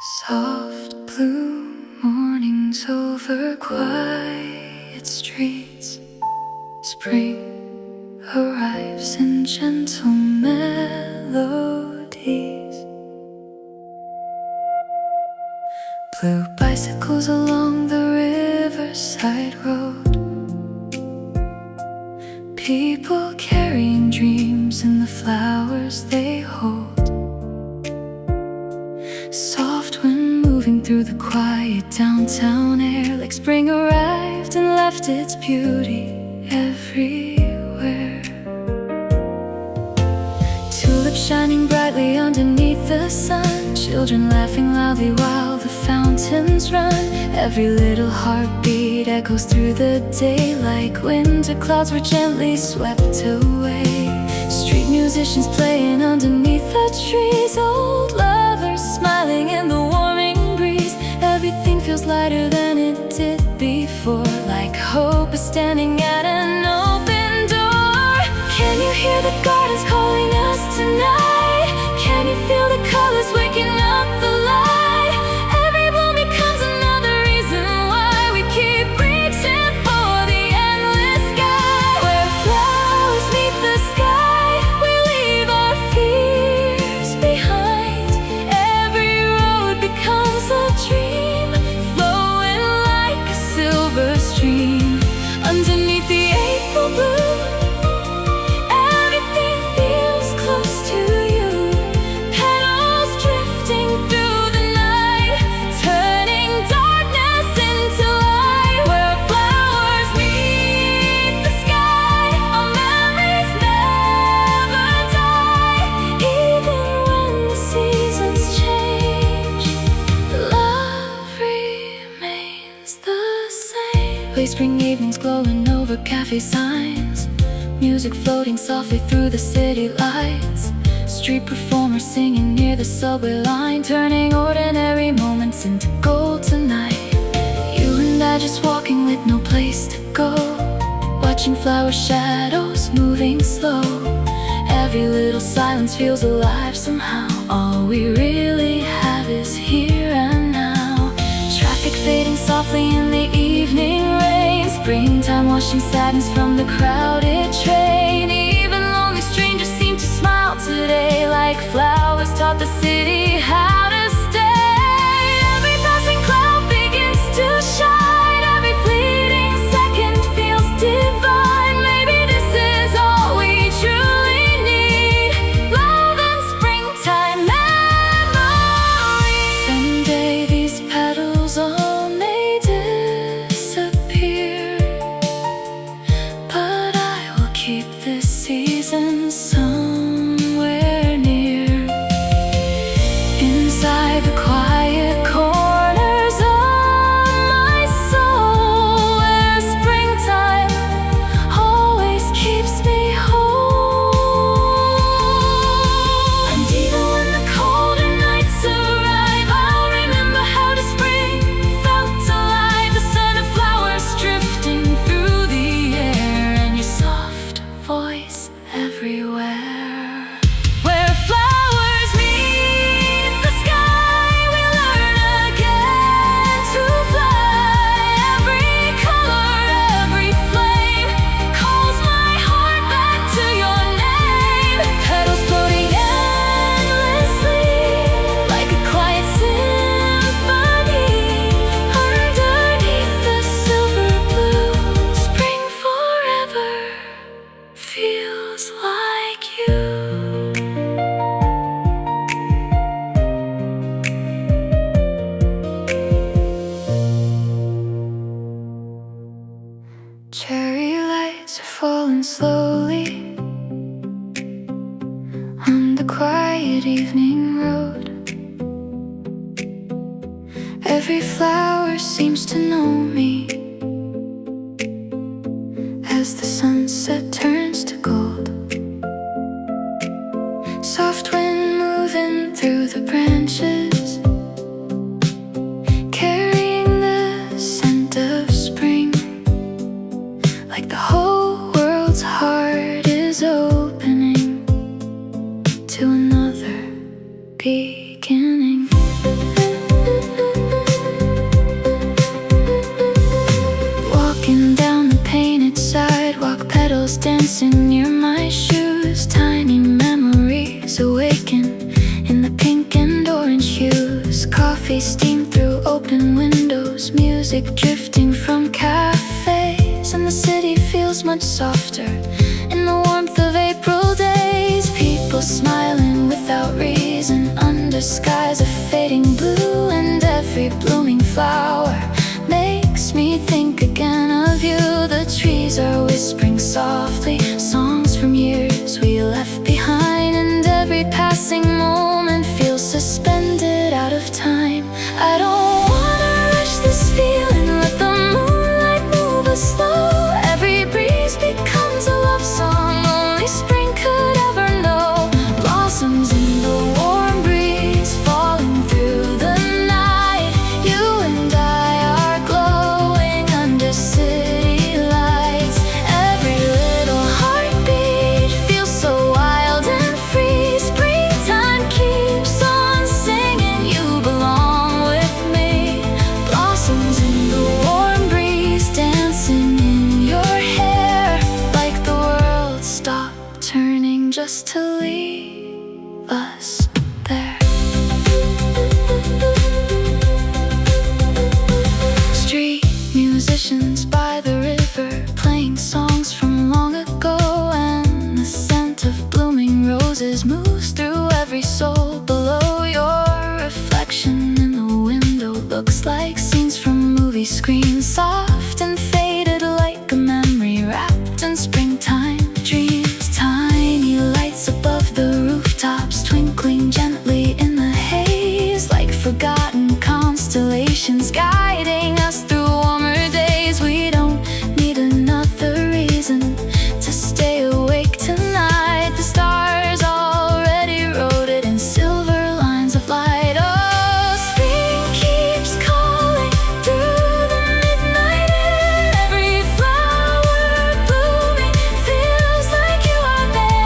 Soft blue mornings over quiet streets. Spring arrives in gentle melodies. Blue bicycles along the riverside road. People carrying dreams in the flowers they hold. Soft wind moving through the quiet downtown air, like spring arrived and left its beauty everywhere. Tulips shining brightly underneath the sun, children laughing loudly while the fountains run. Every little heartbeat echoes through the day, like winter clouds were gently swept away. Street musicians playing underneath the trees, old lovers smiling in the warming breeze. Everything feels lighter than it did before, like hope is standing at an open door. Can you hear the gardens calling us tonight? Can you feel the colors waking up the light? Every bloom becomes another reason why we keep reaching for the endless sky. Where flowers meet the sky, we leave our fears behind. Every road becomes a dream, flowing like a silver stream. Underneath the April blue, everything feels close to you. Petals drifting through the night, turning darkness into light. Where flowers meet the sky, our memories never die. Even when the seasons change, love remains the same. Late spring evenings glowing over cafe signs, music floating softly through the city lights. Street performers singing near the subway line, turning ordinary moments into gold tonight. You and I just walking with no place to go, watching flower shadows moving slow. Every little silence feels alive somehow. All we really have is here and now. Traffic fading softly in the evening rain, springtime washing sadness from the crowded train. Even lonely strangers seem to smile today, like flowers taught the city how to stay. Every passing cloud begins to shine, every fleeting second feels divine. Maybe this is all we truly need, love and springtime memories. Someday these petals all may disappear, but I will keep this season somewhere near. Inside the quiet corners of my soul, where springtime always keeps me whole. And even when the colder nights arrive, I'll remember how the spring felt alive. The scent of flowers drifting through the air, and your soft voice everywhere. Where flowers meet the sky, we learn again to fly. Every color, every flame calls my heart back to your name. Petals floating endlessly, like a quiet symphony. Underneath the silver blue, spring forever feels like you. Cherry lights are falling slowly on the quiet evening road. Every flower seems to know me as the sunset turns to gold. Soft wind moving through the branches, carrying the scent of spring, like the whole world's heart is opening to another beginning. dancing near my shoes. Tiny memories awaken in the pink and orange hues. Coffee steam through open windows, music drifting from cafes. And the city feels much softer in the warmth of April days. People smiling without reason under skies of fading blue. And every blooming flower makes me think again of you. The trees are whispering softly, songs from years we left behind. And every passing moment feels suspended out of time. I don't wanna rush this feeling, let the moonlight move us slow. Every breeze becomes a love song only spring could ever know. Blossoms in the warm breeze falling through the night. You and I are glowing under city lights. Every little heartbeat feels so wild and free. Springtime keeps on singing, you belong with me. Blossoms in the warm breeze dancing in your hair, like the world stopped turning just to leave us there. Street musicians by the river playing songs from long ago. And the scent of blooming roses moves through every soul below. Your reflection in the window looks like scenes from movie screens, soft and faded like a memory wrapped in springtime dreams. Tiny lights above the rooftops twinkling gently in the haze, like forgotten constellations guiding us through warmer days. We don't need another reason to stay awake tonight. The stars already wrote it in silver lines of light. Oh, spring keeps calling through the midnight air. Every flower blooming feels like you are there.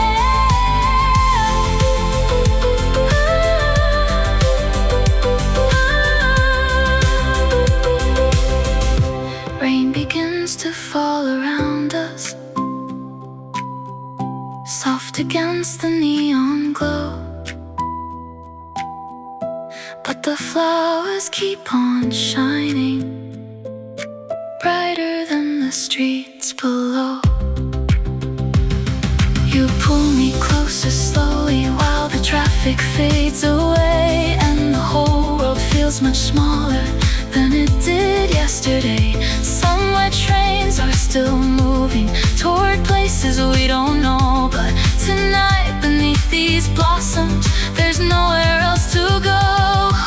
Rain begins to fall around us, soft against the neon glow. But the flowers keep on shining, brighter than the streets below. You pull me closer slowly while the traffic fades away. And the whole world feels much smaller than it did yesterday. Some wet trains are still moving toward places we don't know. But tonight beneath these blossoms there's nowhere else to go.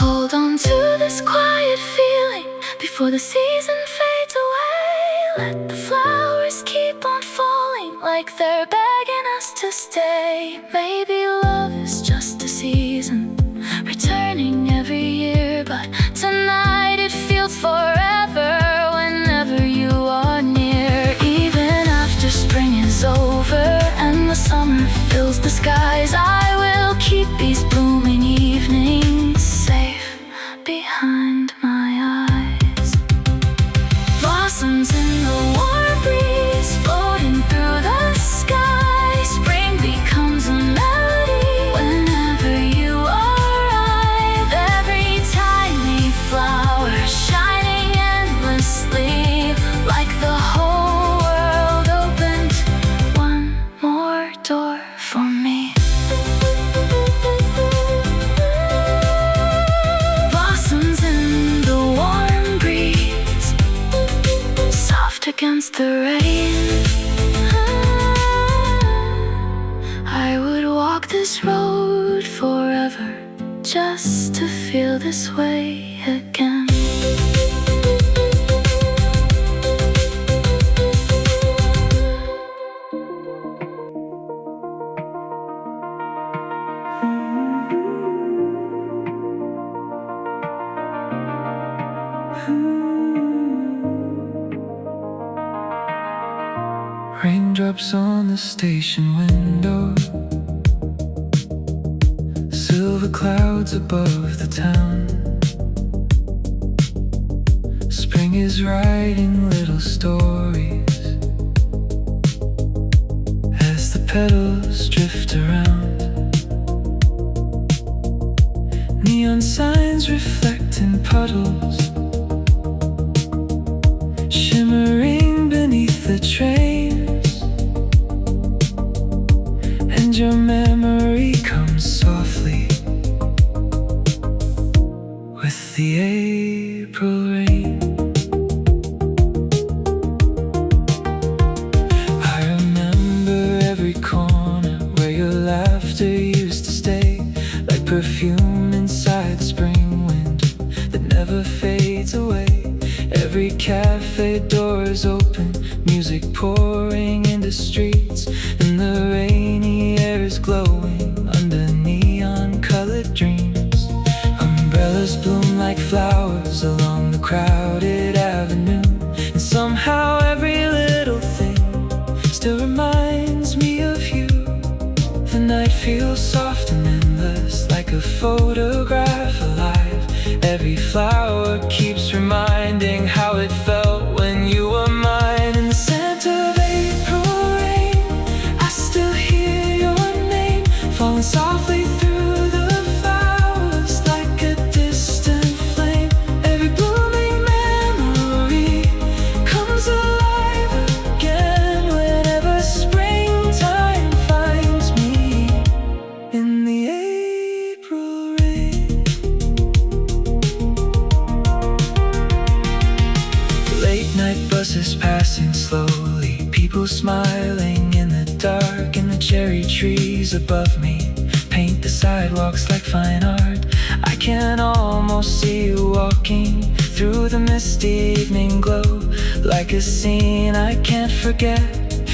Hold on to this quiet feeling before the season fades away. Let the flowers keep on falling like they're begging us to stay. Maybe love is just a season returning every year, but tonight it feels forever whenever you are near. Even after spring is over and the summer fills the skies, I will keep these blooming evenings safe behind my eyes. Blossoms in the warm breeze floating through the sky. Spring becomes a melody whenever you arrive. Every tiny flower shining endlessly, like the whole world opened one more door for me. Blossoms in the warm breeze, soft against the rain. I would walk this road forever just to feel this way again. Raindrops on the station window, silver clouds above the town. Spring is writing little stories petals drift around. Neon signs reflect in puddles, shimmering beneath the trains. And your memory comes softly with the April rain. I remember every corner where your laughter used to stay, like perfume inside the spring wind that never fades away. Every cafe door is open, music pouring into streets, and the rainy air is glowing under neon-colored dreams. Umbrellas bloom like flowers along the crowded avenue, and somehow every little thing still reminds me of you. The night feels soft and endless, like a photograph alive. Every flower keeps reminding how it felt when you were mine. In the scent of April rain, I still hear your name falling softly through the flowers like a distant flame. Every blooming memory comes alive again whenever springtime finds me in the April rain. Late night buses passing slowly, people smiling in the dark, and the cherry trees above me paint the sidewalks like fine art. I can almost see you walking through the misty evening glow, like a scene I can't forget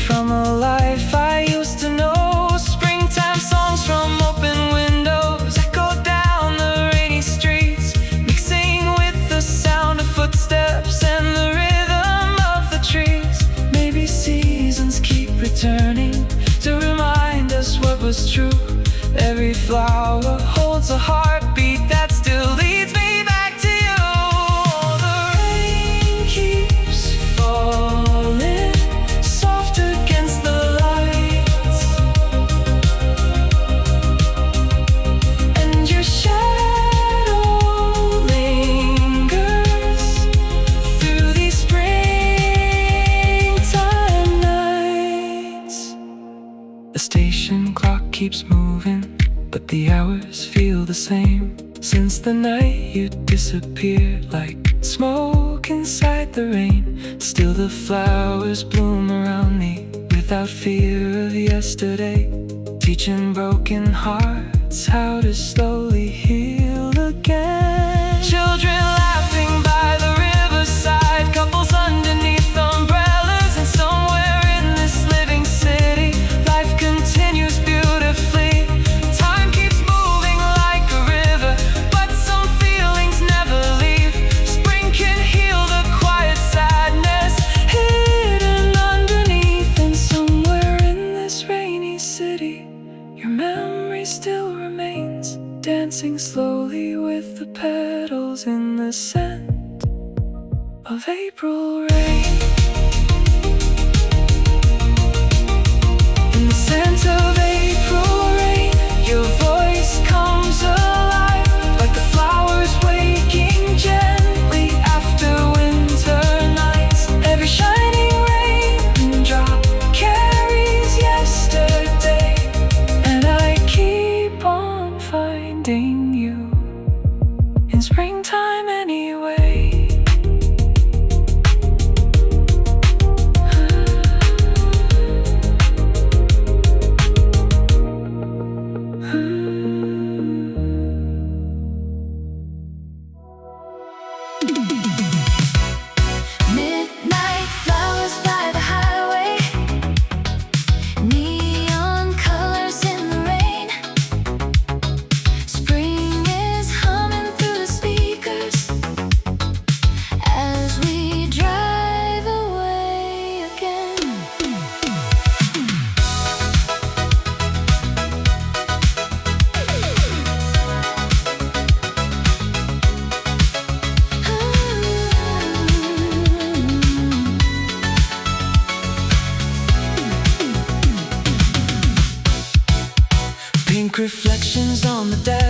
from a life I used to know. Springtime songs from open windows echo down the rainy streets, mixing with the sound of footsteps and the rhythm of the trees. Maybe seasons keep returning to remind us what was true. Every flower holds a heartbeat that still leads me back to you. The rain keeps falling soft against the lights, and your shadow lingers through these springtime nights. The station clock keeps moving, but the hours feel the same since the night you disappeared like smoke inside the rain. Still the flowers bloom around me without fear of yesterday, teaching broken hearts how to slowly heal again. Children laughing by the riverside, couples underneath umbrellas, and somewhere in this living city life continues beautifully. Time keeps moving like a river, but some feelings never leave. Spring can heal the quiet sadness hidden underneath, and somewhere in this rainy city your memory still remains, dancing slowly with the petals in the scent of April rain. In the scent of April rain, your voice comes alive, like the flowers waking gently after winter nights. Every shining raindrop carries yesterday, and I keep on finding you in springtime anyway. Midnight flowers by the highway, neon colors in the rain. Spring is humming through the speakers.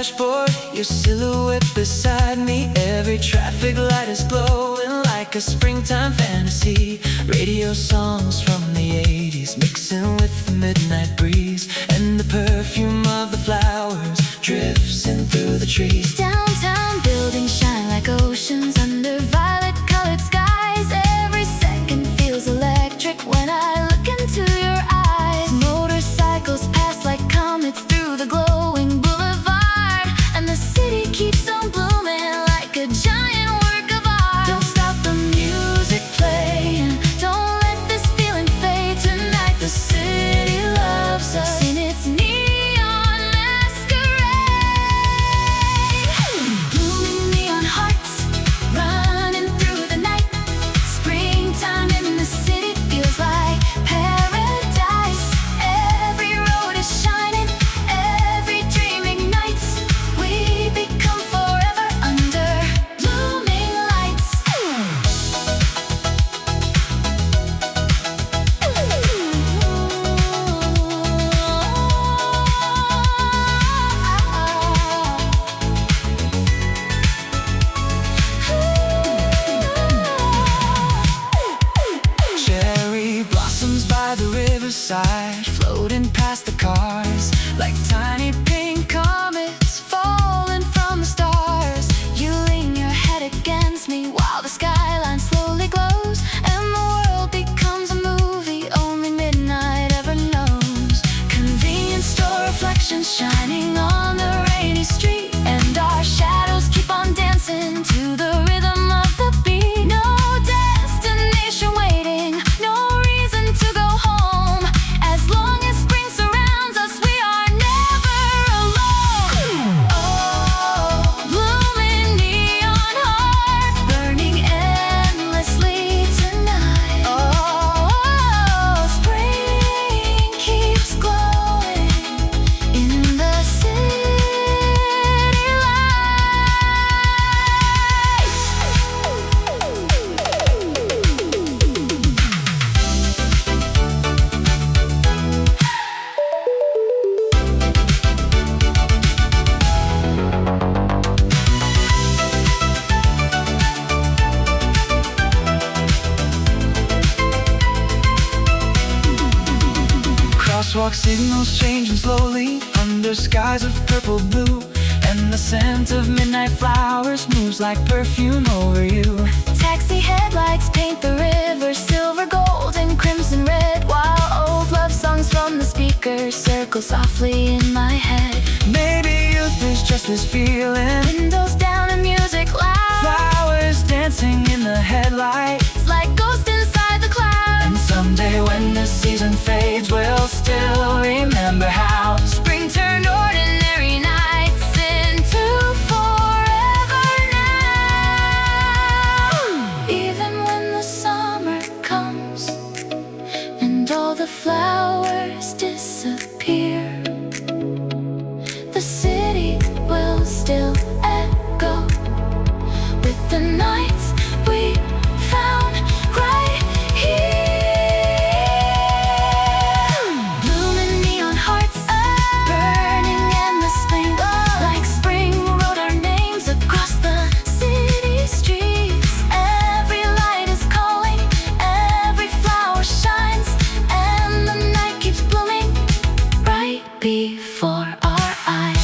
dashboard, your silhouette beside me. Every traffic light is glowing like a springtime fantasy. Radio songs from the 80s mixing with the midnight breeze, and the perfume of the flowers drifts in through the trees. Downtown buildings shine like oceans under violet-colored skies. Every second feels electric when I look into your eyes. Motorcycles pass like comets through the glowing boulevard, and the city keeps on blooming like a giant work of art. Don't stop the music playing, don't let this feeling fade. Tonight the city loves us in its neon masquerade. Blooming neon hearts running through the night. Springtime in the city feels like paradise. Every road is shining, every dream ignites. We become forever under blooming lights. Cherry blossoms by the riverside, floating past the cars like tiny pink comets falling from the stars. You lean your head against me while the skyline slowly glows, and the world becomes a movie only midnight ever knows. Convenience store reflections shining on the rainy street, and our shadows keep on dancing to the rhythm of the beat. No destination waiting, no reason to go home. As long as spring surrounds us, we are never alone. Oh, blooming neon heart, burning endlessly tonight. Oh, spring keeps glowing in the city Crosswalk signals changing slowly under skies of purple blue, and the scent of midnight flowers moves like perfume over you. Taxi headlights paint the river silver, gold, and crimson red, while old love songs from the speakers circle softly in my head. Maybe youth is just this feeling, Windows down and music loud, flowers dancing in the headlights. it's like ghosts inside the clouds. And someday when the season fades, we'll still remember how Spring turned ordinary nights into forever now. Even when the summer comes and all the flowers disappear, the city will still echo with the nights we found right here. Blooming neon hearts, burning endlessly like spring wrote our names across the city streets. Every light is calling, every flower shines, and the night keeps blooming right before our eyes.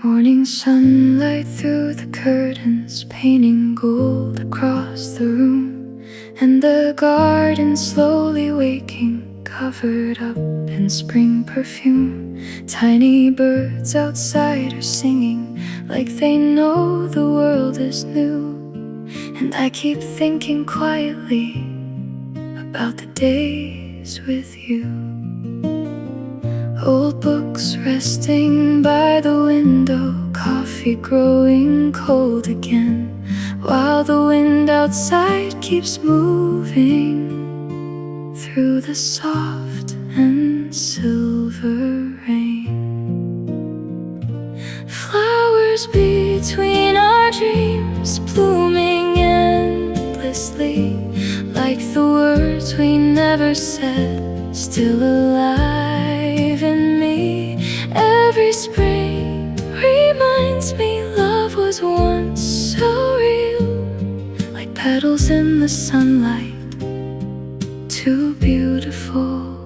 Morning sunlight through the curtains, painting gold across the room, and the garden slowly waking, covered up in spring perfume. Tiny birds outside are singing like they know the world is new, and I keep thinking quietly about the days with you. Old books resting by the window, coffee growing cold again, while the wind outside keeps moving through the soft and silver rain. Flowers between our dreams, blooming endlessly, like the words we never said, still alive in me. Every spring reminds me love was once so real, like petals in the sunlight, too beautiful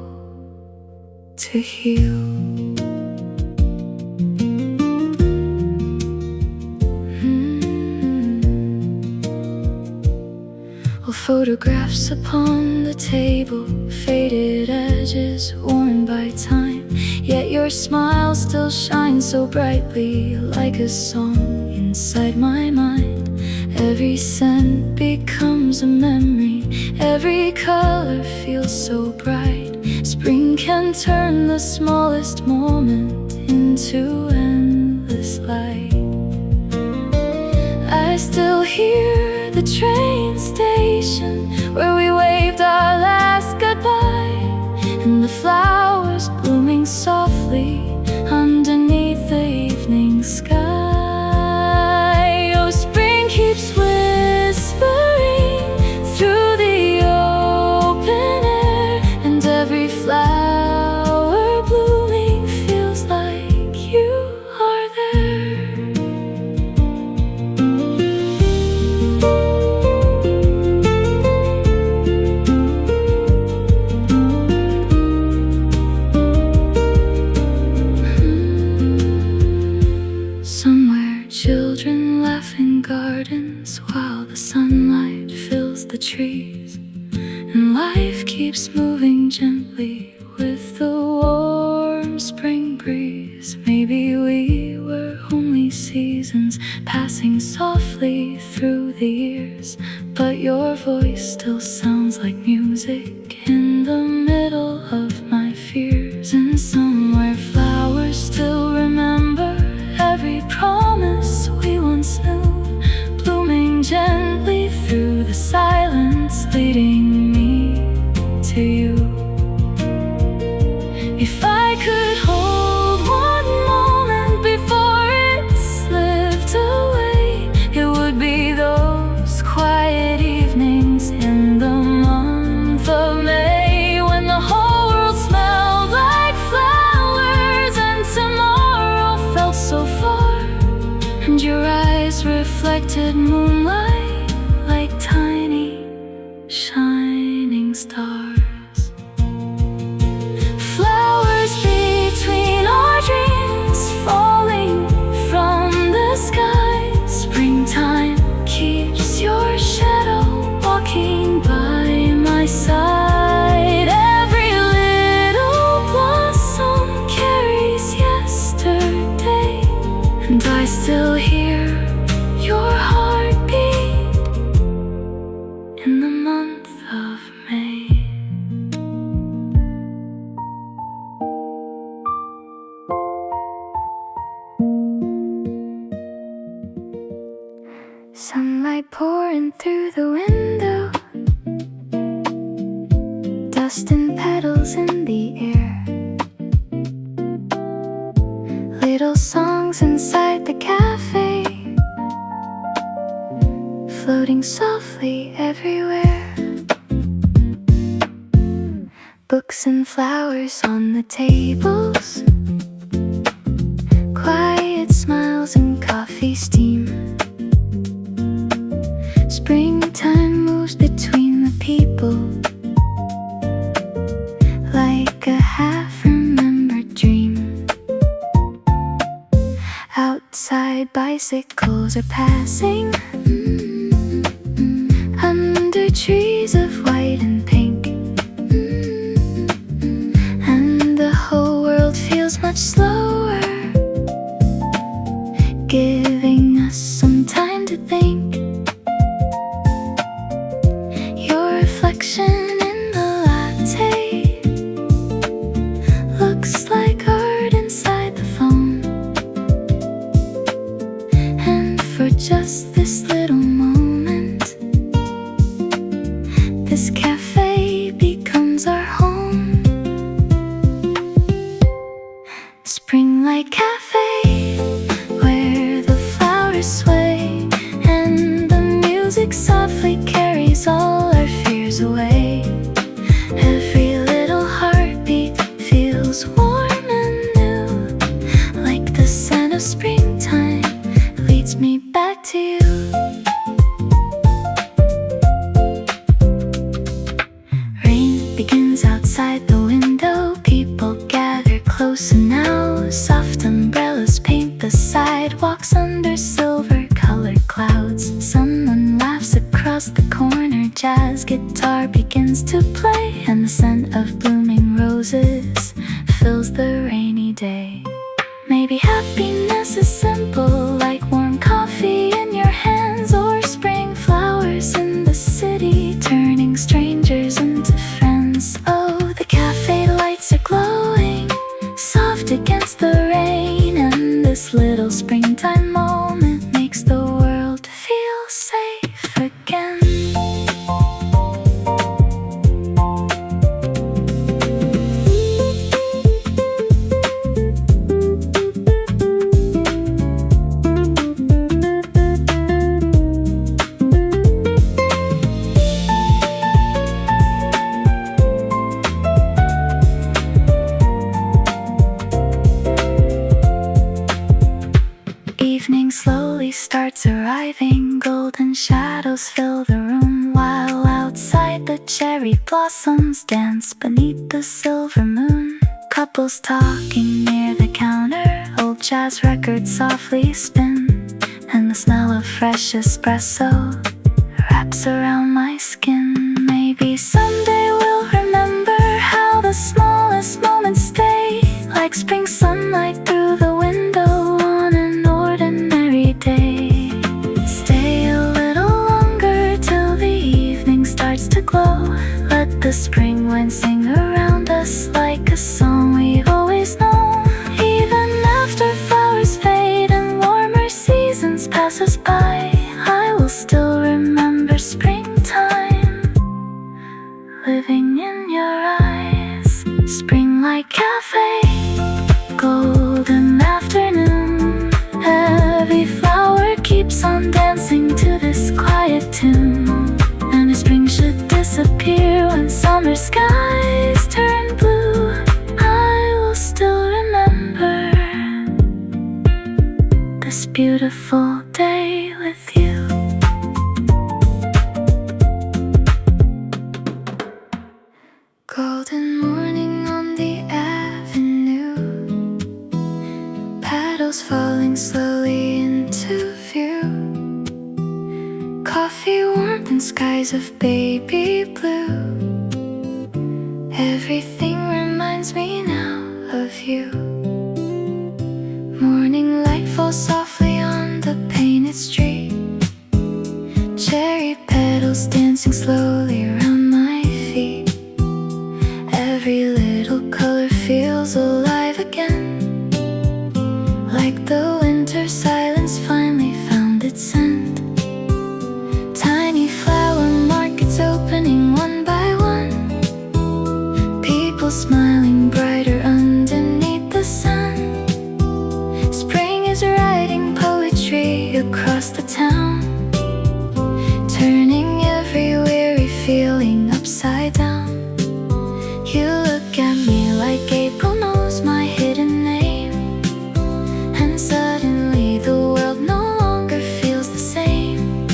to heal. Photographs upon the table, faded edges worn by time, yet your smile still shines so brightly, like a song inside my mind. Every scent becomes a memory, every color feels so bright. Spring can turn the smallest moment into endless light. I still hear the train station where we waved our last goodbye, and the flowers blooming softly underneath the evening sky. Oh, spring keeps whispering through the open air, and every flower blooming feels like you are there. Children laugh in gardens while the sunlight fills the trees, and life keeps moving gently with the warm spring breeze. Maybe we were only seasons passing softly through the years, but your voice still sounds like music in the middle of my fears. And somewhere flowers still remember every promise we once knew, blooming gently through the silence, leading me to you. If I could hold one moment before it slipped away, it would be those quiet evenings in the month of May, when the whole world smelled like flowers and tomorrow felt so far, and your eyes reflected moonlight like tiny shining stars. Flowers between our dreams, falling from the sky. Springtime keeps your shadow walking by my side. Every little blossom carries yesterday, and I still hear your heartbeat in the month of May. Sunlight pouring through the window, dust and petals in the air, little songs inside the cafe, floating softly everywhere. Books and flowers on the tables, quiet smiles and coffee steam. Springtime moves between the people, like a half-remembered dream. Outside bicycles are passing, under trees of white and pink, and the whole world feels much slower, giving us some time to think. Your reflection in the latte looks like Cafe, where the flowers sway and the music softly carries all our fears away. Every little heartbeat feels warm and new, like the scent of springtime leads me back to you. Rain begins outside the window, people gather closer now. Soft umbrellas paint the sidewalks under silver-colored clouds. Someone laughs across the corner, jazz guitar begins to play, and the scent of blooming roses fills the rainy day. Maybe happiness is simple, like warm coffee in your hands, or spring flowers in the city, turning strangers into friends. Oh, the cafe lights are glowing, soft against the rain, and this little springtime moment makes the world feel safe again. Evening slowly starts arriving, golden shadows fill the room, while outside the cherry blossoms dance beneath the silver moon. Couples talking near the counter, old jazz records softly spin, and the smell of fresh espresso wraps around my skin. Maybe someday we'll remember how the smallest moments stay, like spring sunlight through the window on an ordinary day. Stay a little longer till the evening starts to glow. Let the spring wind sing around us like a song we've always known. Even after flowers fade and warmer seasons pass us by, I will still remember springtime living in your eyes. Springlight Café, golden afternoon. Every flower keeps on dancing to this quiet tune, and the spring should disappear when summer skies turn blue. I will still remember this beautiful day with you. Golden morning on the avenue, petals falling slowly into view. Coffee warmth and skies of baby blue. Everything reminds me now of you. Morning light falls softly on the painted street, cherry petals dancing slowly around my feet. Every little color feels alive again, like the winter silence finally found its scent. Tiny flower markets opening one by one, people smiling brighter underneath the sun. Spring is writing poetry across the town, turning every weary feeling upside down. You look at me like April knows my hidden name, and suddenly the world no longer feels the same.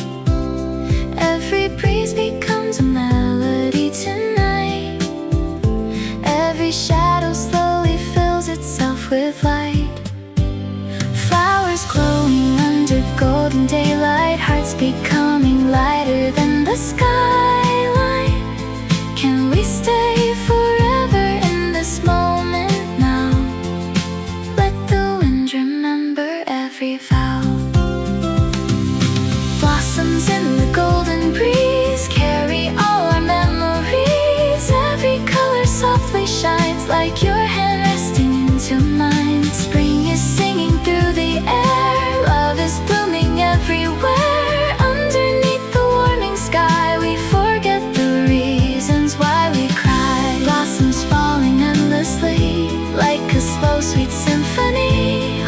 Every breeze becomes a melody tonight. Every shadow slowly fills itself with light. Flowers glowing under golden daylight, hearts becoming lighter than the skyline. Can we stay forever in this moment now? Let the wind remember every vow. Blossoms in the golden breeze carry all our memories. Every color softly shines like your hand resting into mine. Spring is singing through the air, love is blooming everywhere. Underneath the warming sky we forget the reasons why we cry. Blossoms falling endlessly like a slow sweet symphony.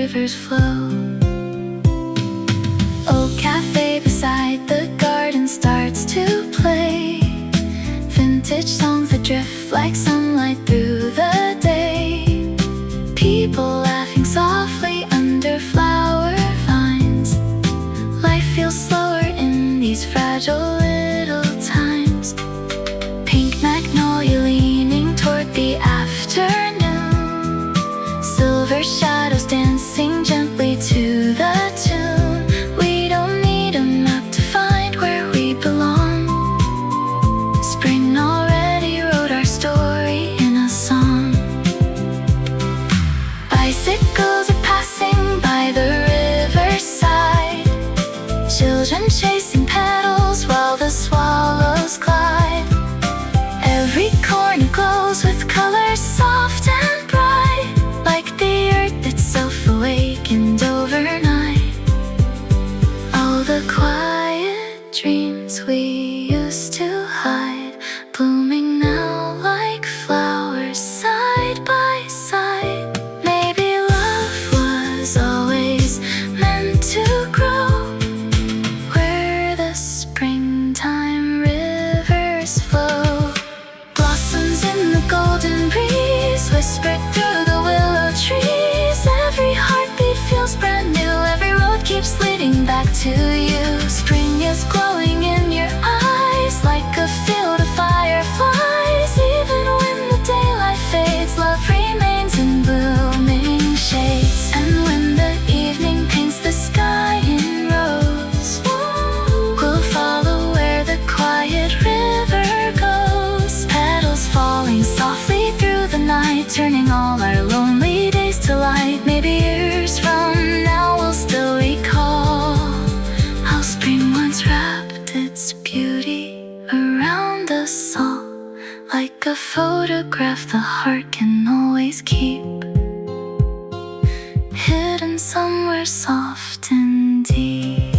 rivers flow. Old cafe beside the garden starts to play vintage songs that drift like sunlight through the day. People laughing softly under flower vines. Life feels slower in these fragile little times. Pink magnolia leaning toward the afternoon. Silver shadows dancing gently to the tune. We don't need a map to find where we belong. Spring already wrote our story in a song. Bicycles are passing by the riverside. Children chasing petals while the swallows glide. Every corner glows with colors soft and bright, like the earth itself awakened overnight. All the quiet dreams we used to hide, blooming now like flowers side by side. Maybe love was always meant to grow where the springtime rivers flow. Blossoms in the golden breeze whispered through the willow trees. Every heartbeat feels brand new. Every road keeps leading back to you. Spring is glowing in your eyes like a field of fireflies. Even when the daylight fades, love remains in blooming shades. And when the evening paints the sky in rose, we'll follow where the quiet river goes. Petals falling softly through the night, turning all our lonely days to light. Maybe years from now we'll still recall how spring once wrapped its beauty around us all. Like a photograph the heart can always keep, hidden somewhere soft and deep.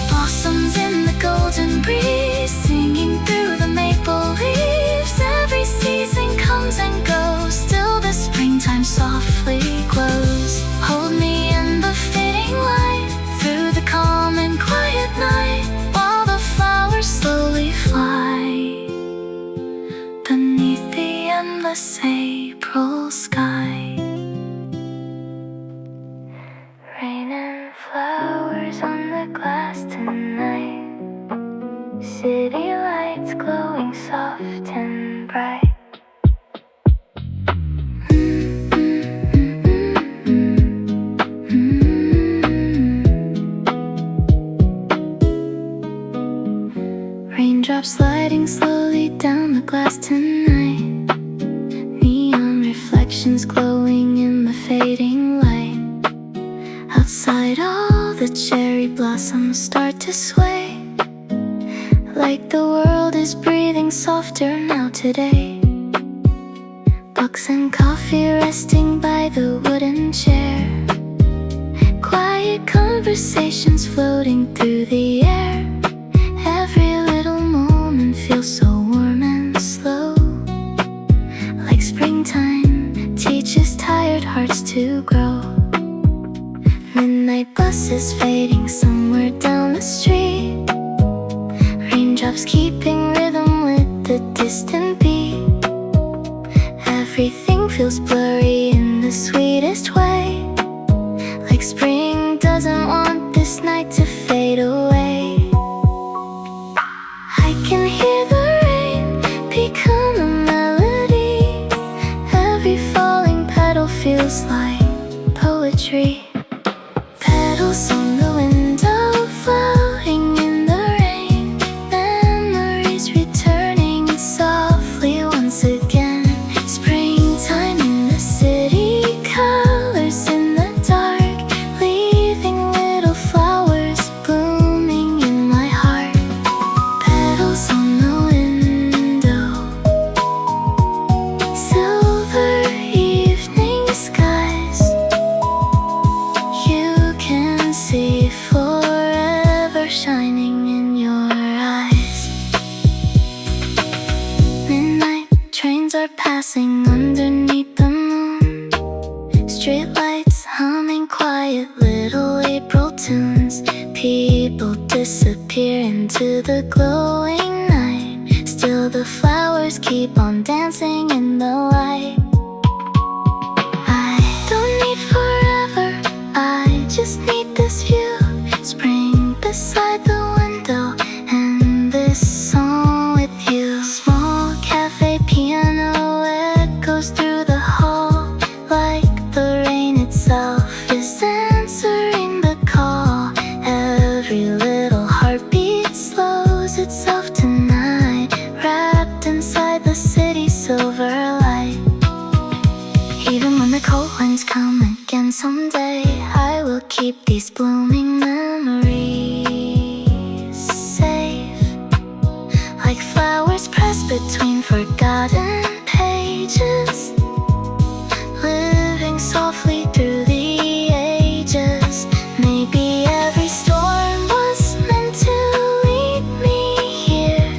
Blossoms in the golden breeze, singing through the maple leaves. Every season comes and goes, still the springtime softly glows. Hold me in the fading light, through the calm and quiet night, while the flowers slowly fly beneath the endless April sky. Rain and flowers on the glass tonight. City lights glowing soft and bright. Raindrops sliding slowly down the glass tonight. Neon reflections glowing in the fading light. Outside all the cherry blossoms start to sway, like the world is breathing softer now today. Books and coffee resting by the wooden chair. Quiet conversations floating through the air. Every little moment feels so warm and slow, like springtime teaches tired hearts to grow. Midnight buses fading somewhere down the street. Raindrops keeping rhythm with the distant beat. Everything feels blurry in the sweetest way, like spring doesn't want this night to fade away. I can hear the rain become a melody. Every falling petal feels like poetry. Petals on the window floating in the rain. Memories returning softly once again. Springtime in the city, colors in the dark, leaving little flowers blooming in my heart. Petals on the window, silver evening skies. You can see forever shining in your eyes. Midnight trains are passing underneath the moon. Streetlights disappear into the glowing night. Still the flowers keep on dancing in the light. I don't need forever, I just need this view. Spring beside the window and this song with you. Small cafe piano echoes through the hall, like the rain itself is answering the call. Every little heartbeat slows itself tonight, wrapped inside the city's silver light. Even when the cold winds come again someday, I will keep these blooming memories safe, like flowers pressed between forgotten pages, living softly through the ages. Maybe every storm was meant to lead me here,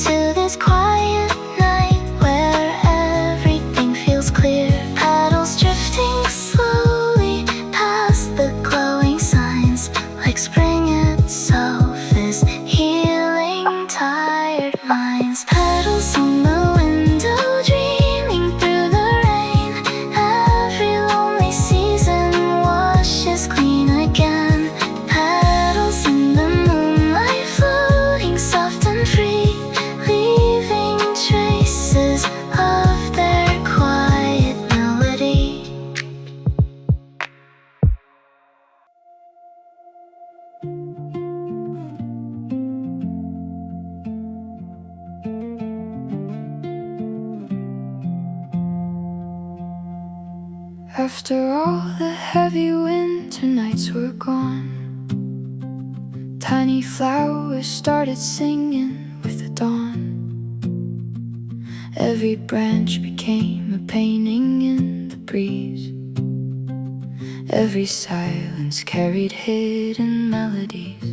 to this quiet night where everything feels clear. Petals drifting slowly past the glowing signs, like spring itself is healing tired minds. Petals on the window, dreaming through the rain. Every lonely season washes clean again. Petals in the moonlight, floating soft and free, leaving traces of their quiet melody. After all the heavy winter nights were gone, tiny flowers started singing with the dawn. Every branch became a painting in the breeze. Every silence carried hidden melodies.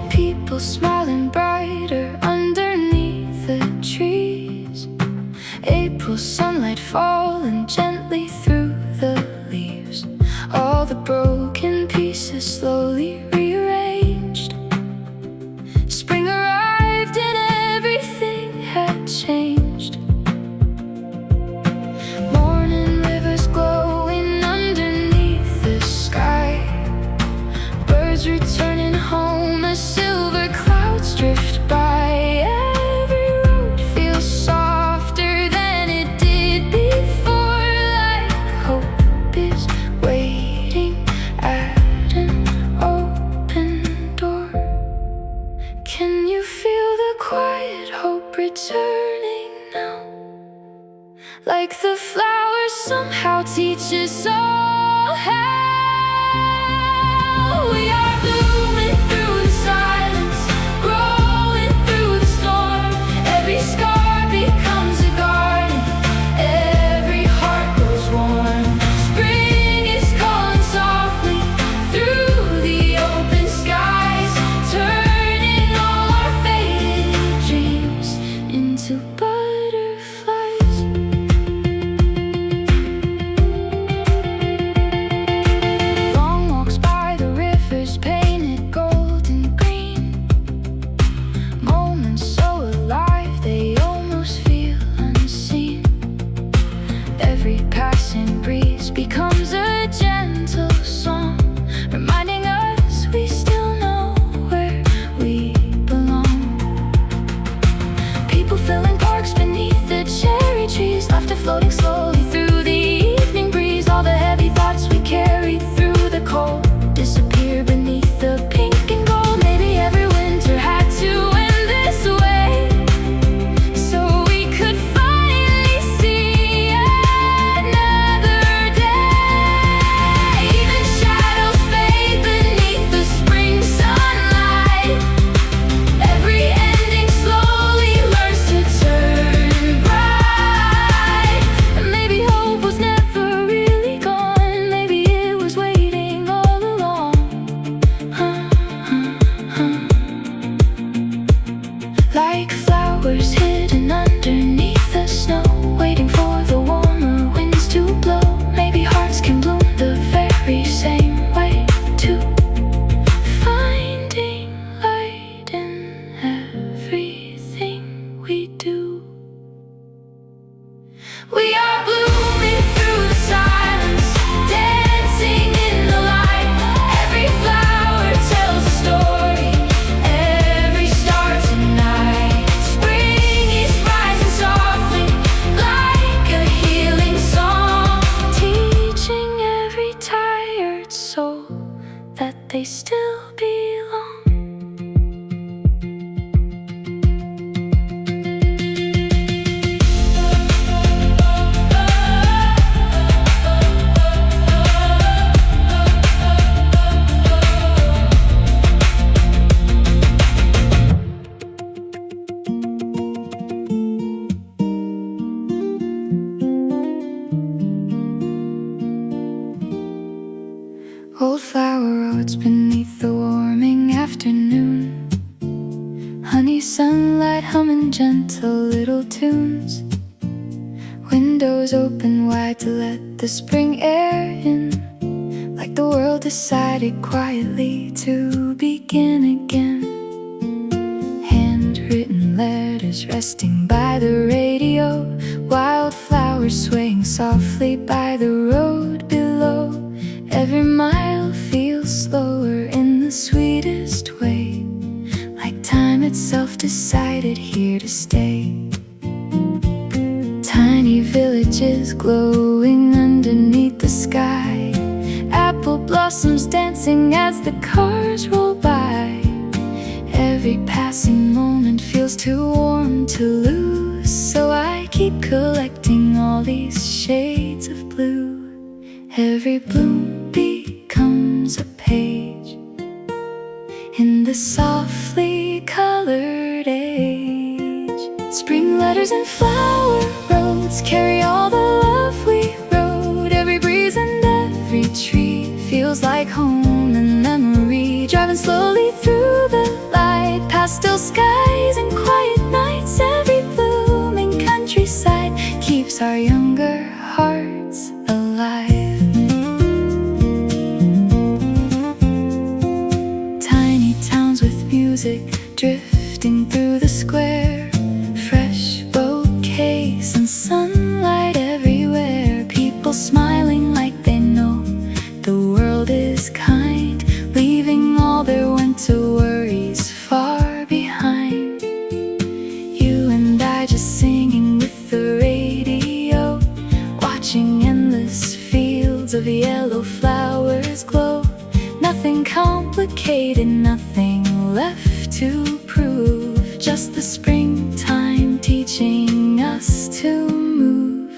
People smiling brighter underneath the trees. April sunlight falling gently through the leaves. All the broken pieces slowly rearranged. Spring arrived and everything had changed. Morning rivers glowing underneath the sky. Birds returning home as silver clouds drift by. Every road feels softer than it did before, like hope is waiting at an open door. Can you feel the quiet hope returning now? Like the flowers somehow teach us all how. We are blooming through the silence, growing through the storm. Every scar becomes a garden, every heart grows warm. Spring is calling softly through the open skies, turning all our faded dreams into butterflies. We are blooming through the silence, dancing in the light. Every flower tells a story, every star tonight. Spring is rising softly like a healing song, teaching every tired soul that they still belong. Old flower roads beneath the warming afternoon, honey sunlight humming gentle little tunes. Windows open wide to let the spring air in, like the world decided quietly to begin again. Handwritten letters resting by the radio, wildflowers swaying softly by the road below. Every mile feels slower in the sweetest way, like time itself decided here to stay. Tiny villages glowing underneath the sky, apple blossoms dancing as the cars roll by. Every passing moment feels too warm to lose, so I keep collecting all these shades of blue. Every bloom becomes a page in the softly colored age. Spring letters and flower roads carry all the love we wrote. Every breeze and every tree feels like home and memory. Driving slowly through the light, pastel skies and quiet nights. Every blooming countryside keeps our younger hearts alive. Music drifting through the square, fresh bouquets and sunlight everywhere. People smiling like they know the world is kind, leaving all their winter worries far behind. You and I just singing with the radio, watching endless fields of yellow flowers glow. Nothing complicated, nothing left to prove, just the springtime teaching us to move.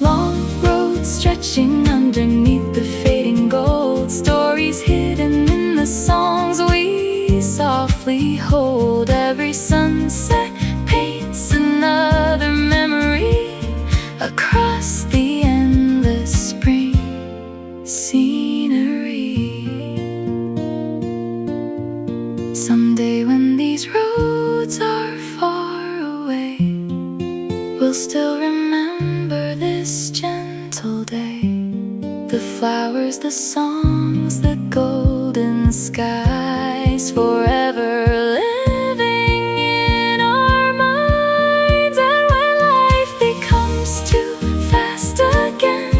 Long roads stretching underneath the fading gold, stories hidden in the songs we softly hold. Every sunset paints another memory across the endless spring scenery. Someday when these roads are far away, we'll still remember this gentle day. The flowers, the songs, the golden skies, forever living in our minds. And when life becomes too fast again,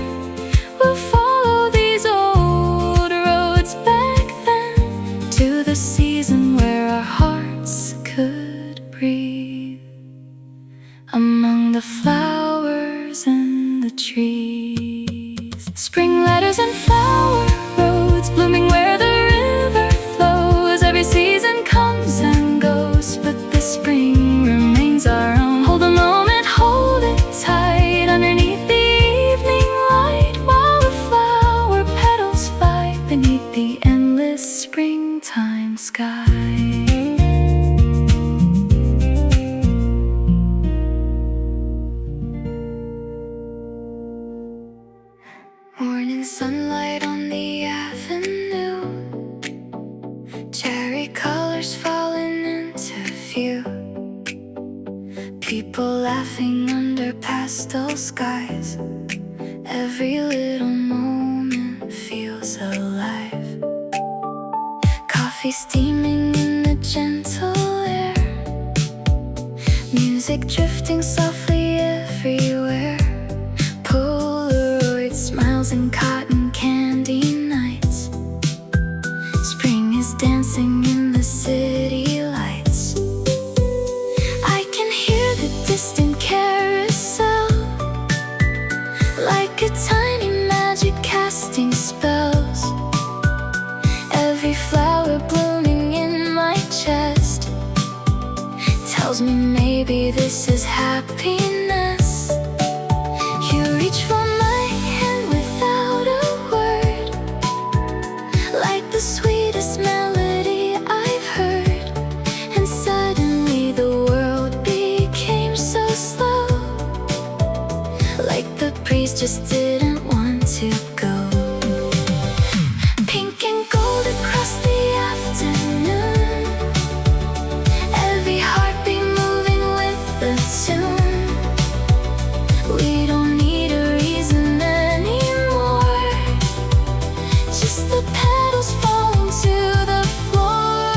we'll follow these old roads back then to the season where our hearts could breathe, among the flowers and the trees. Spring letters and flower roads blooming where the river flows. Every season comes and goes, but the spring remains our own. Hold a moment, hold it tight underneath the evening light, while the flower petals fly beneath the endless springtime sky. Morning sunlight on the avenue, cherry colors falling into view. People laughing under pastel skies. Every little moment feels alive. Coffee steaming in the gentle air, music drifting softly everywhere. like a tiny magic casting spells. Every flower blooming in my chest tells me maybe this is happiness. You reach for my hand without a word, like the sweetest melody I've heard. And suddenly the world became so slow, like the breeze just didn't want to go. Pink and gold across the afternoon, every heartbeat moving with the tune. We don't need a reason anymore, just the petals falling to the floor.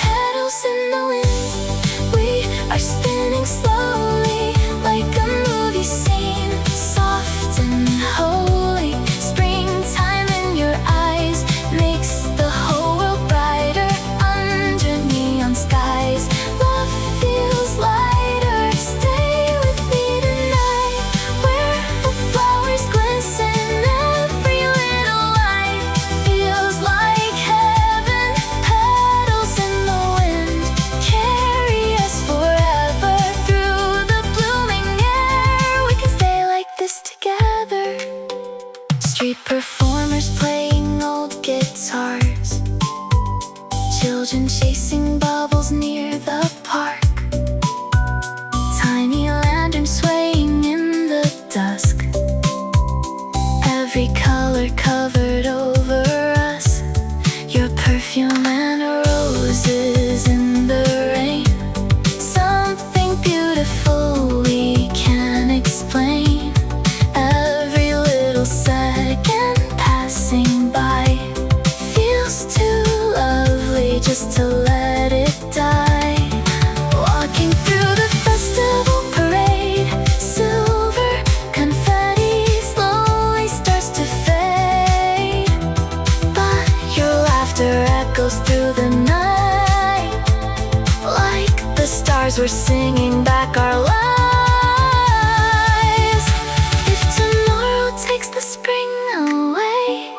Petals in the wind, we are spinning slowly, like a movie scene, soft and holy. Springtime in your eyes makes the whole world brighter under neon skies. Love feels lighter. Stay with me tonight, where the flowers glisten. Every little light feels like heaven. Petals in the wind carry us forever through the blooming air. We can stay like this together. Street performers playing old guitars, children chasing bubbles near the park, tiny lanterns swaying in the dusk, every color covered over us. Your perfume and roses in the rain, something beautiful we can't explain. Every little second passing by feels too lovely just to let it die. Walking through the festival parade, silver confetti slowly starts to fade, but your laughter echoes through the night, like the stars were singing back our lives. If tomorrow takes the spring away,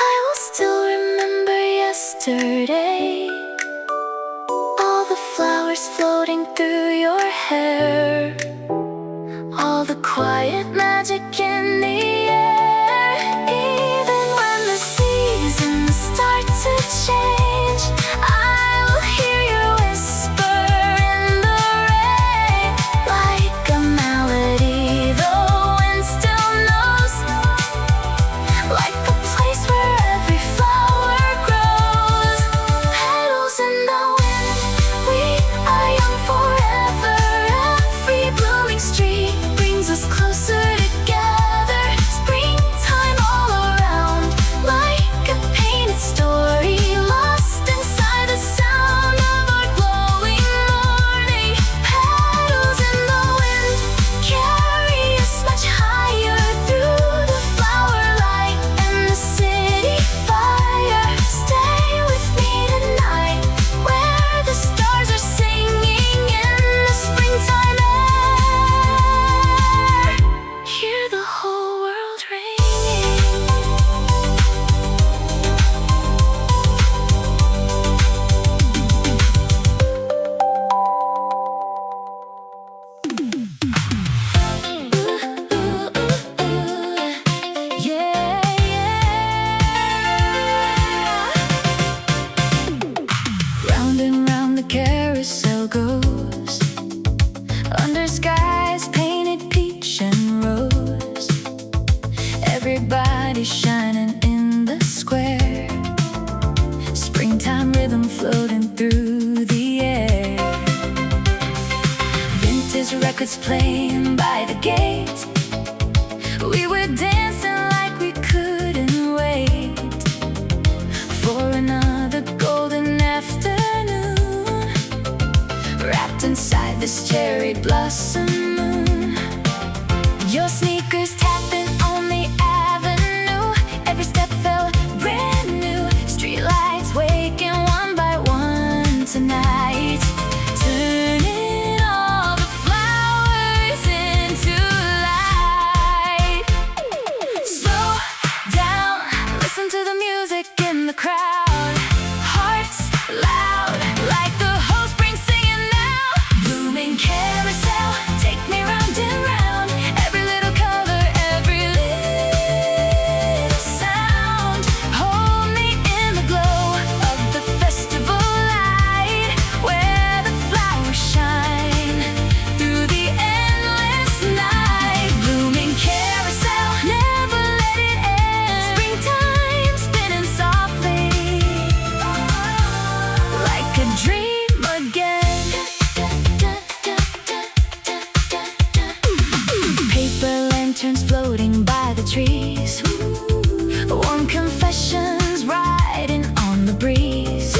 I will still remember yesterday. All the flowers floating through your hair, all the quiet magic in the air. Even when the seasons start to change, I will hear your whisper in the rain, like a melody the wind still knows, like a place where every flower grows. Petals in the wind, we are young forever. Every blooming street brings us closer together. Springtime all around, like a painted story, lost inside the sound of our glowing morning. Petals in the wind carry us much higher through the flower light and the city fire. Stay with me tonight, where the stars are singing in the springtime air. Hear the whole world ringing. Ooh, ooh, ooh, ooh. Yeah, yeah. Round and round the carousel goes, under skies painted peach and rose. Everybody shining in the square, springtime rhythm floating through the air. Vintage records playing by the gate, we were dancing like we couldn't wait for another golden afternoon, wrapped inside this cherry blossom moon. Your sneakers tapping on the avenue, every step felt brand new. Streetlights waking one by one tonight, turning all the flowers into light. lanterns floating by the trees. Warm confessions riding on the breeze.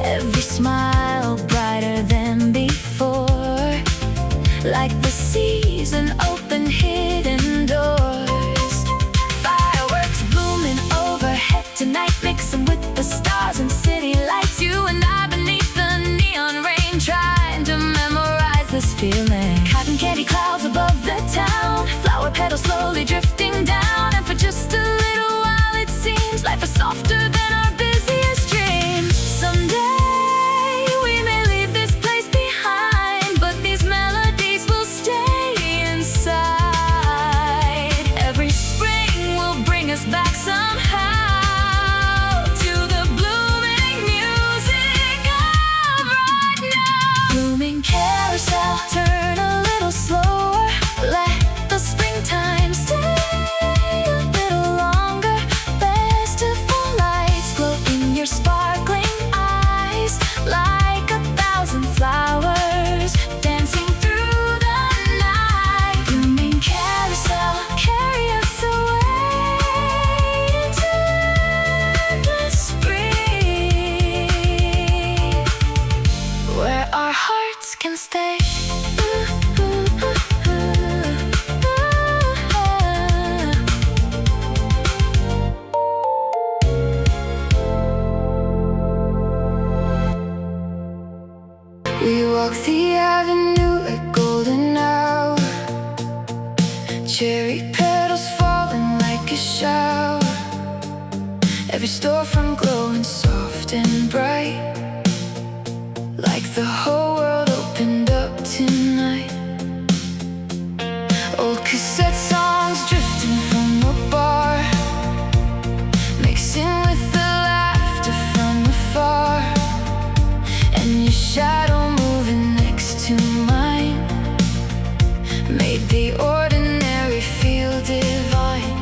Every smile brighter than before, like the season open hidden doors. Fireworks blooming overhead tonight, mixing with the stars and city lights. You and I beneath the neon rain, trying to memorize this feeling. Cotton candy clouds above the town, flower petals slowly drifting down. And for just a little while it seems life is softer than our busiest dreams. Someday we may leave this place behind, but these melodies will stay inside. Every spring will bring us back somehow to the blooming music of right now. Blooming carousel, turn a little slower, let the springtime stay a little longer. Festival lights glow in your sparkling eyes, like 1,000 flowers dancing through the night. Blooming carousel, carry us away into endless spring, where our hearts can stay. We walk the avenue at golden hour, cherry petals falling like a shower. Every storefront glowing soft and bright, like the whole world opened up tonight. Old cassette songs drifting from a bar, mixing with the laughter from afar. And your shadow moving next to mine made the ordinary feel divine.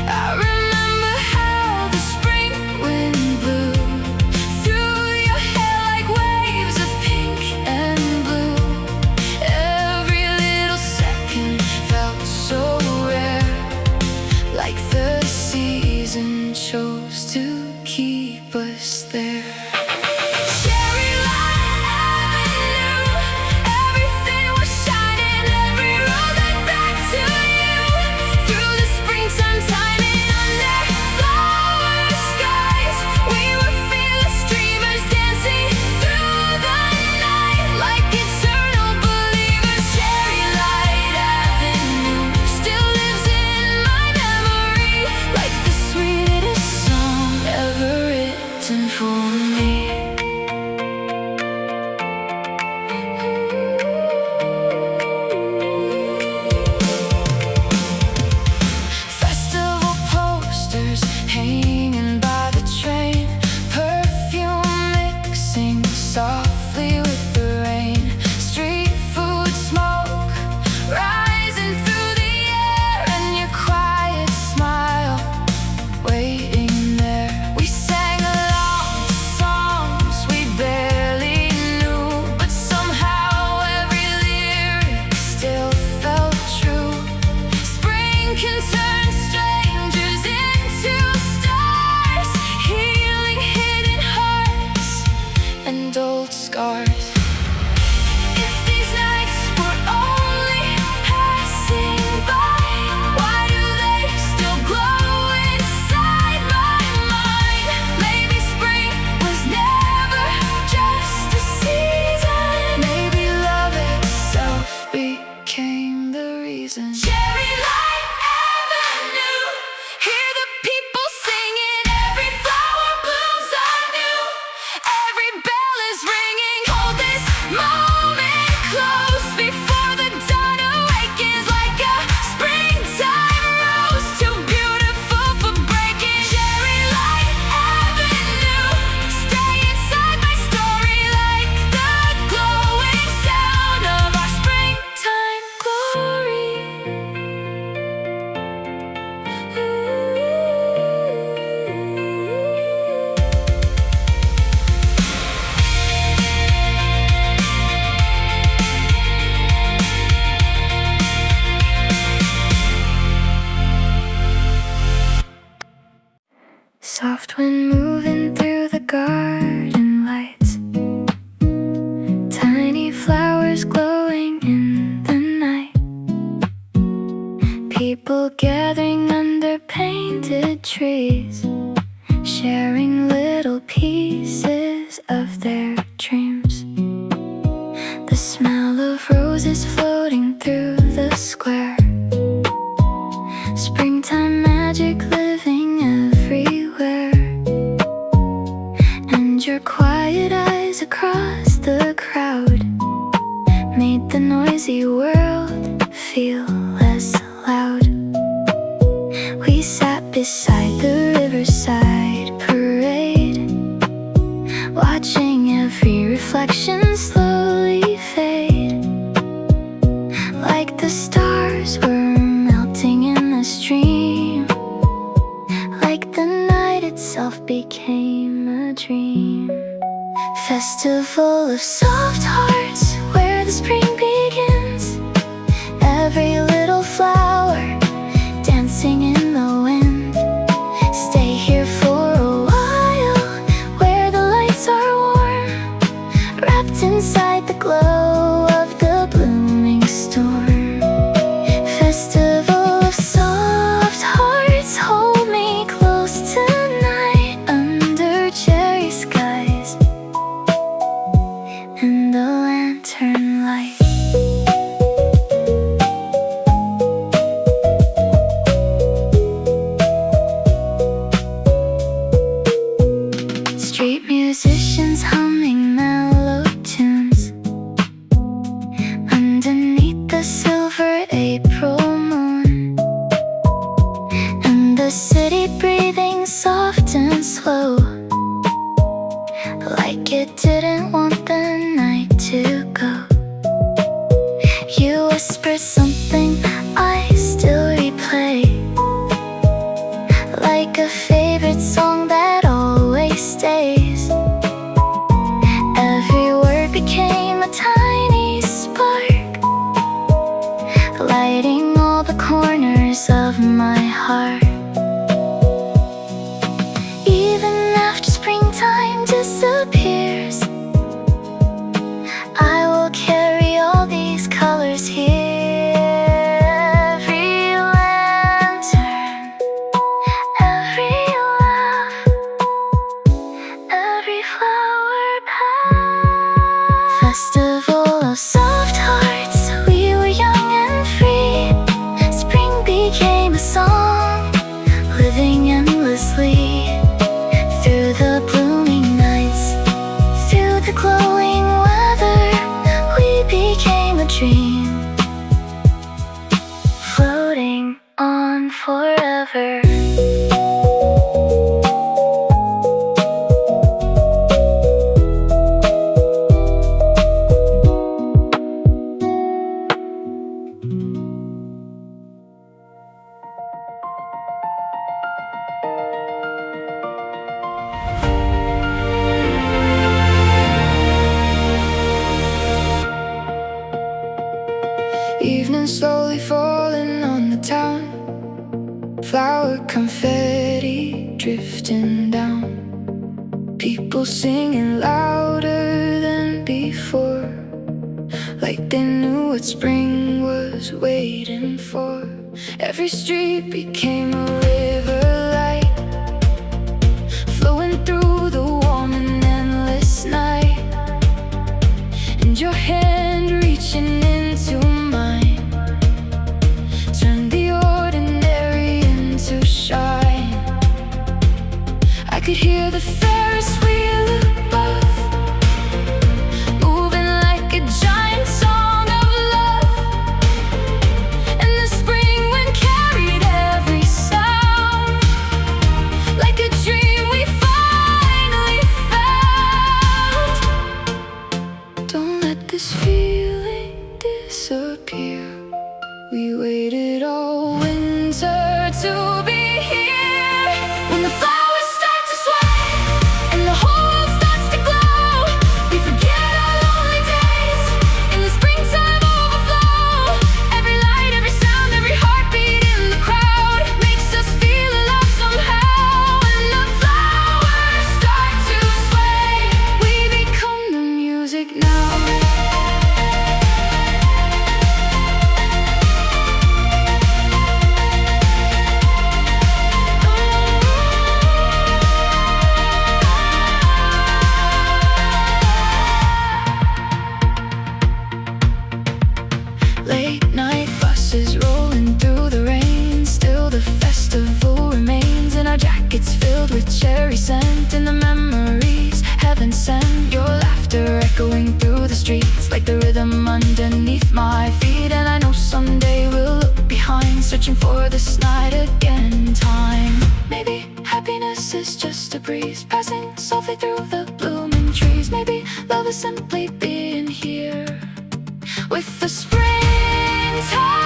I remember how the spring wind blew through your hair like waves of pink and blue. Every little second gathering under painted trees, sharing little pieces of their dreams. The smell of roses floating through the square, springtime magic living everywhere. And your quiet eyes across the crowd made the noisy world feel less loud. We sat beside the riverside parade, watching every reflection slowly fade, like the stars were melting in the stream, like the night itself became a dream. Festival of soft hearts, where the spring begins. Every little flower dancing in the wind. Stay here for a while, where the lights are warm, wrapped inside the glow of the blooming storm. Festival of soft hearts, hold me close tonight under cherry skies and the lantern light. Street musicians humming mellow tunes underneath the silver April moon, and the city breathing soft and slow, like it didn't want the night to go. You whispered something I still replay, like a favorite song that always stays. Every word became a tiny spark, lighting all the corners of my heart. Even after springtime disappears, I will carry all these colors here. Every lantern, every laugh, every flower path. Festival of soft hearts, we were young and free. Spring became a song, living endlessly through the blooming nights, through the glowing weather. We became a dream, floating on forever. Evening slowly falling on the town, flower confetti drifting down, people singing louder than before, like they knew what spring was waiting for. Every street became a river light, flowing through the warm and endless night, and your hand reaching into mine turned the ordinary into shine. I could hear the Ferris wheel above, moving like a giant song of love, and the spring wind carried every sound, like a dream we finally found. Don't let this feeling disappear. We waited all winter to be here. When the flowers start to sway and the whole world starts to glow, we forget our lonely days in the springtime overflow. Every light, every sound, every heartbeat in the crowd makes us feel alive somehow. When the flowers start to sway, we become the music now. Late night buses rolling through the rain, still the festival remains in our jackets filled with cherry scent. And the memories heaven sent, your laughter echoing through the streets like the rhythm underneath my feet. And I know someday we'll look behind, searching for this night again. Time, maybe happiness is just a breeze passing softly through the blooming trees. Maybe love is simply being here with the springtime.